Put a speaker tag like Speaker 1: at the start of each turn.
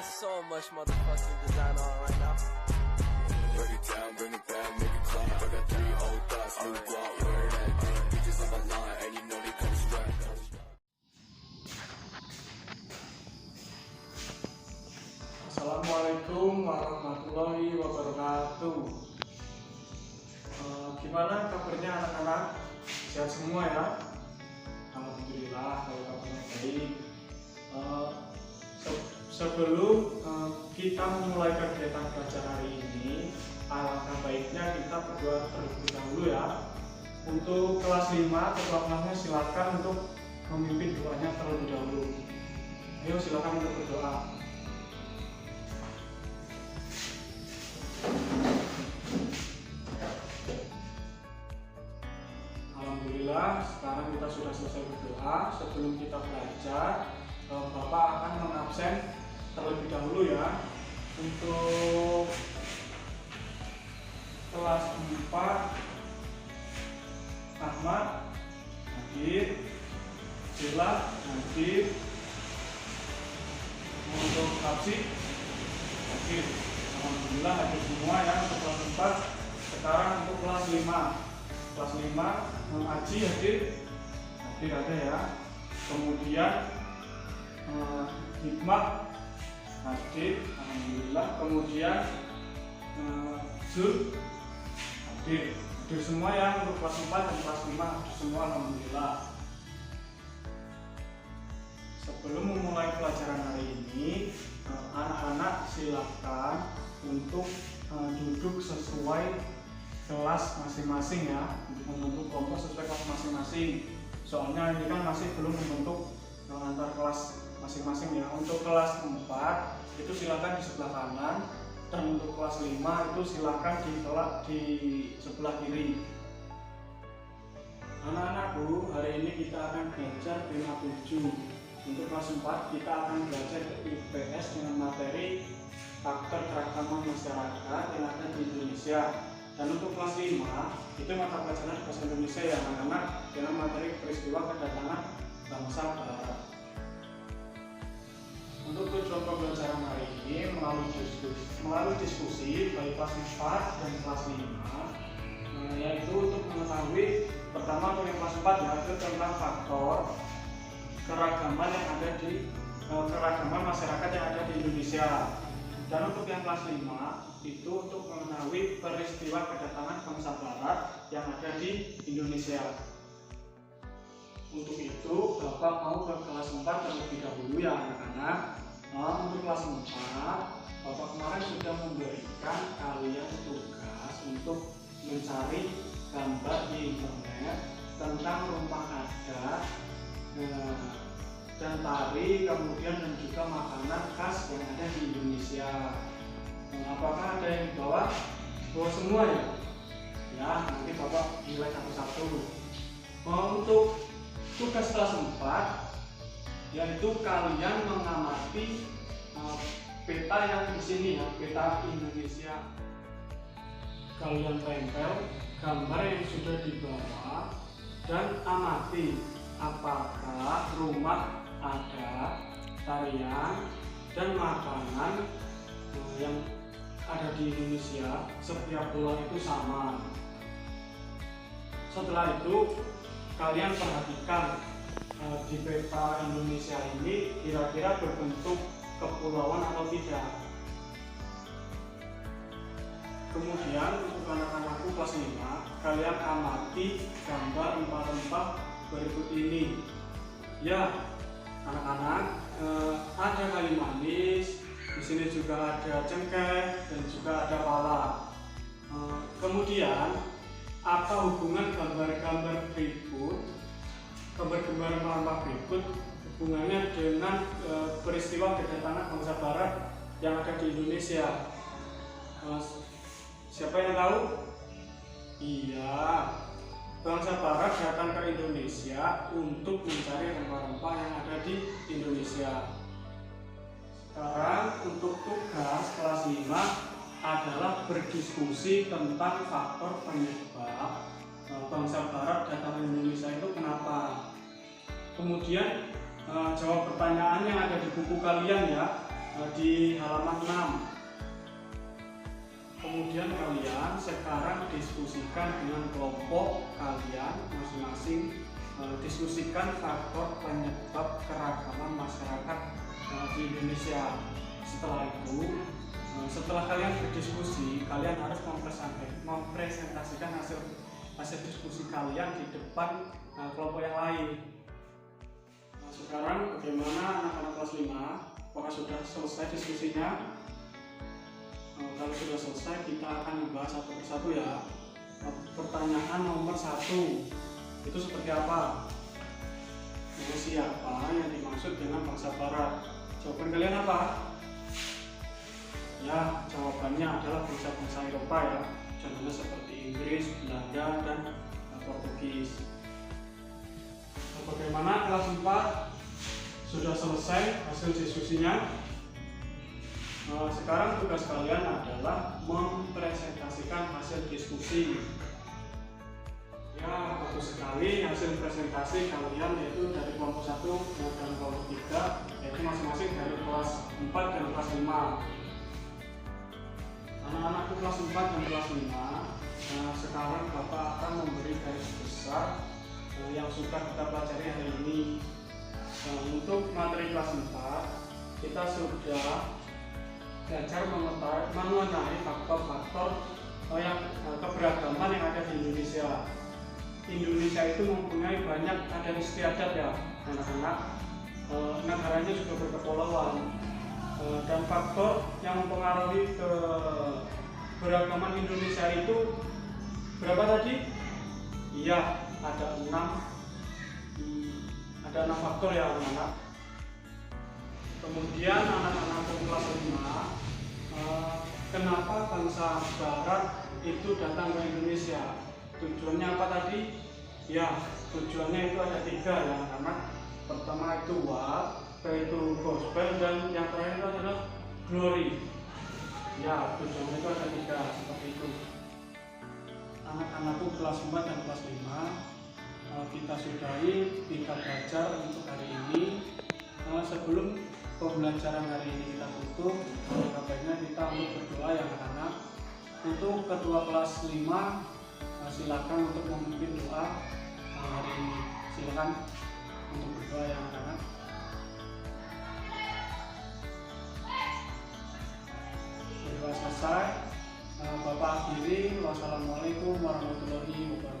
Speaker 1: so much motherfucking design on right now.
Speaker 2: Break it down, bring it back, make it clap. I got 3 old thoughts, new guap, where that thing. Bitches on my line, and you know they come strapped.
Speaker 3: Assalamualaikum warahmatullahi wabarakatuh. Gimana kabarnya anak-anak? Sehat semua ya? Alhamdulillah kalau kabarnya baik. Sebelum kita memulai kegiatan belajar hari ini, alangkah baiknya kita berdoa terlebih dahulu ya. Untuk kelas 5, kelas-kelasnya silakan untuk memimpin doanya terlebih dahulu. Ayo silakan untuk berdoa. Alhamdulillah, sekarang kita sudah selesai berdoa. Sebelum kita belajar, Bapak akan mengabsen terlebih dahulu ya. Untuk kelas 4, Ahmad hadir, Jela hadir, untuk Kapsi hadir. Alhamdulillah hadir semua ya untuk kelas 4. Sekarang untuk kelas 5. Kelas 5, Aji hadir ada ya. Kemudian Hikmah hadir, alhamdulillah. Kemudian Zul hadir semua ya untuk kelas 4 dan kelas 5 hadir semua, alhamdulillah. Sebelum memulai pelajaran hari ini, anak-anak silakan untuk duduk sesuai kelas masing-masing ya, membentuk kelompok sesuai kelas masing-masing. Soalnya ini kan masih belum membentuk antar kelas masing-masing ya. Untuk kelas 4 itu silakan di sebelah kanan, dan untuk kelas 5 itu silakan di sebelah kiri. Anak-anakku, hari ini kita akan belajar tema 7. Untuk kelas 4 kita akan belajar IPS dengan materi faktor keragaman masyarakat yang ada di Indonesia. Dan untuk kelas 5 itu mata pelajaran bahasa Indonesia ya anak-anak, dengan materi peristiwa kedatangan bangsa Barat. Untuk tujuan pembelajaran hari ini melalui diskusi baik kelas 4 dan kelas 5, yaitu untuk mengetahui pertama untuk yang kelas 4 yaitu tentang faktor keragaman yang ada di keragaman masyarakat yang ada di Indonesia. Dan untuk yang kelas 5 itu untuk mengetahui peristiwa kedatangan bangsa Barat yang ada di Indonesia. Untuk itu Bapak mau ke kelas 4 terlebih dahulu ya anak-anak. Untuk kelas 4 Bapak kemarin sudah memberikan kalian tugas untuk mencari gambar di internet tentang rumah adat dan tari, kemudian dan juga makanan khas yang ada di Indonesia. Apakah ada yang bawa semua ya? Ya, nanti Bapak nilai satu-satu. Untuk tugas kelas 4 yaitu kalian mengamati peta yang di sini ya, peta Indonesia. Kalian tempel gambar yang sudah dibawa dan amati apakah rumah adat, tarian, dan makanan yang ada di Indonesia setiap pulau itu sama. Setelah itu kalian perhatikan di peta Indonesia ini kira-kira berbentuk kepulauan atau tidak. Kemudian untuk anak-anakku kelas 5, kalian amati gambar rempah-rempah berikut ini. Ya, anak-anak, ada kayu manis, di sini juga ada cengkeh dan juga ada pala. Kemudian apa hubungan gambar-gambar berikut, gambar-gambar rempah berikut hubungannya dengan peristiwa kedatangan bangsa Barat yang ada di Indonesia? Siapa yang tahu? Iya, bangsa Barat datang ke Indonesia untuk mencari rempah-rempah yang ada di Indonesia. Sekarang untuk tugas kelas 5 adalah berdiskusi tentang faktor penyebab bangsa Barat datang ke Indonesia itu kenapa. Kemudian jawab pertanyaan yang ada di buku kalian ya. di halaman 6. Kemudian kalian sekarang diskusikan dengan kelompok kalian masing-masing, diskusikan faktor penyebab keragaman masyarakat di Indonesia. Setelah itu, setelah kalian berdiskusi, kalian harus mempresentasikan hasil diskusi kalian di depan kelompok yang lain. Sekarang bagaimana anak-anak kelas 5? Apakah sudah selesai diskusinya? Kalau sudah selesai, kita akan membahas satu persatu ya. Pertanyaan nomor 1 itu seperti apa? Siapa yang dimaksud dengan bangsa Barat? Jawaban kalian apa? Ya, jawabannya adalah bangsa-bangsa Eropa ya. Contohnya seperti Inggris, Belanda, dan Portugis. Bagaimana kelas 4? Sudah selesai hasil diskusinya? Sekarang tugas kalian adalah mempresentasikan hasil diskusi. Ya, bagus sekali hasil presentasi kalian, yaitu dari kelompok 1 dan kelompok 3, yaitu masing-masing dari kelas 4 dan kelas 5. Anak-anakku kelas 4 dan kelas 5, sekarang Bapak akan memberi garis besar yang sudah kita pelajari hari ini. Untuk materi kelas 4, kita sudah belajar mengenai faktor-faktor keberagaman yang ada di Indonesia. Indonesia itu mempunyai banyak adat istiadat ya anak-anak. Negaranya juga berkepulauan, dan faktor yang mempengaruhi keberagaman Indonesia itu berapa tadi? Iya, ada 6 faktor ya anak-anak. Kemudian anak-anak kelas 5, kenapa bangsa Barat itu datang ke Indonesia? Tujuannya apa tadi? Ya, tujuannya itu ada 3 ya anak-anak. Pertama itu what, yaitu gospel, dan yang terakhir itu adalah glory. Ya, tujuannya itu ada 3 seperti itu. Anak-anakku kelas 4 dan kelas 5, kita sudahi, kita belajar untuk hari ini. Sebelum pembelajaran hari ini kita tutup, baiknya kita untuk berdoa ya anak-anak. Untuk ketua kelas 5, silakan untuk memimpin doa hari ini. Silakan untuk berdoa ya anak-anak. Berdoa selesai, Bapak akhiri. Wassalamualaikum warahmatullahi wabarakatuh.